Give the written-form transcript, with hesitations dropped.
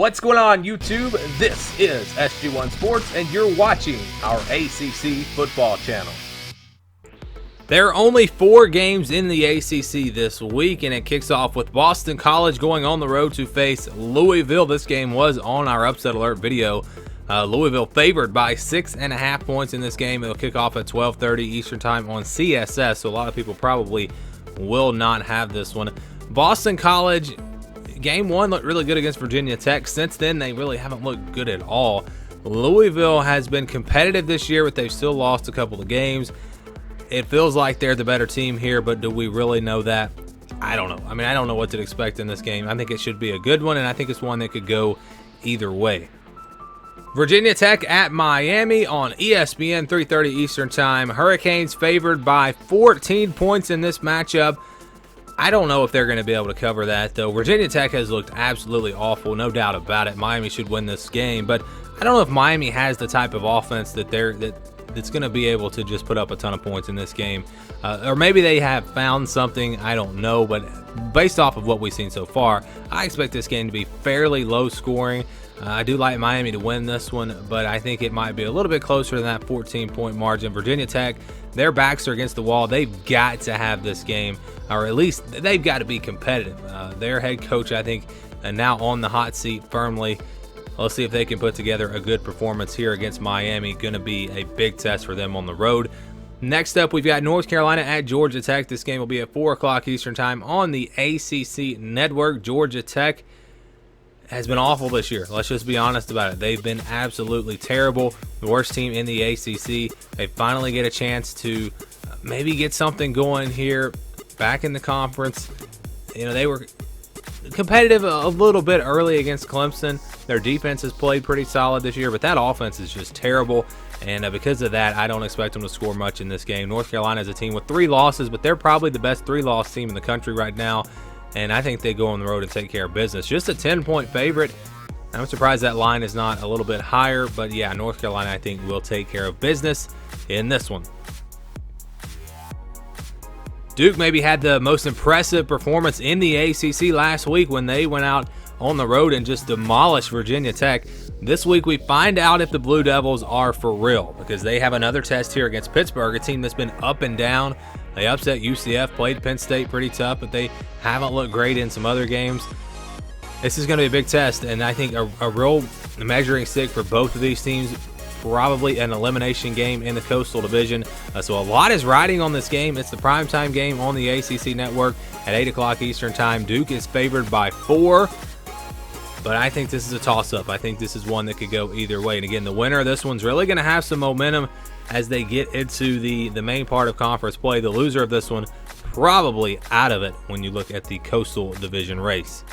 What's going on, YouTube? This is SG1 Sports, and you're watching our ACC football channel. There are only 4 games in the ACC this week, and it kicks off with Boston College going on the road to face Louisville. This game was on our Upset Alert video. Louisville favored by 6.5 points in this game. It'll kick off at 12:30 Eastern Time on CSS, so a lot of people probably will not have this one. Boston College, game 1 looked really good against Virginia Tech. Since then, they really haven't looked good at all. Louisville has been competitive this year, but they've still lost a couple of games. It feels like they're the better team here, but do we really know that? I don't know. I mean, I don't know what to expect in this game. I think it should be a good one, and I think it's one that could go either way. Virginia Tech at Miami on ESPN, 3:30 Eastern Time. Hurricanes favored by 14 points in this matchup. I don't know if they're going to be able to cover that, though. Virginia Tech has looked absolutely awful, no doubt about it. Miami should win this game, but I don't know if Miami has the type of offense that's going to be able to just put up a ton of points in this game. Or maybe they have found something, I don't know, but based off of what we've seen so far, I expect this game to be fairly low scoring. I do like Miami to win this one, but I think it might be a little bit closer than that 14-point margin. Virginia Tech, their backs are against the wall. They've got to have this game, or at least they've got to be competitive. Their head coach, I think, now on the hot seat firmly. Let's see if they can put together a good performance here against Miami. Going to be a big test for them on the road. Next up, we've got North Carolina at Georgia Tech. This game will be at 4 o'clock Eastern Time on the ACC network. Georgia Tech has been awful this year. Let's just be honest about it. They've been absolutely terrible. The worst team in the ACC. They finally get a chance to maybe get something going here back in the conference. You know, they were competitive a little bit early against Clemson. Their defense has played pretty solid this year, but that offense is just terrible. And because of that, I don't expect them to score much in this game. North Carolina is a team with 3 losses, but they're probably the best 3-loss team in the country right now. And I think they go on the road and take care of business. Just a 10-point favorite. I'm surprised that line is not a little bit higher. But yeah, North Carolina, I think, will take care of business in this one. Duke maybe had the most impressive performance in the ACC last week when they went out on the road and just demolished Virginia Tech. This week we find out if the Blue Devils are for real, because they have another test here against Pittsburgh, a team that's been up and down. They upset UCF, played Penn State pretty tough, but they haven't looked great in some other games. This is going to be a big test, and I think a real measuring stick for both of these teams. Probably an elimination game in the Coastal Division. So a lot is riding on this game. It's the primetime game on the ACC network at 8 o'clock Eastern Time. Duke is favored by 4. But I think this is a toss-up. I think this is one that could go either way. And again, the winner of this one's really going to have some momentum as they get into the main part of conference play. The loser of this one probably out of it when you look at the Coastal Division race.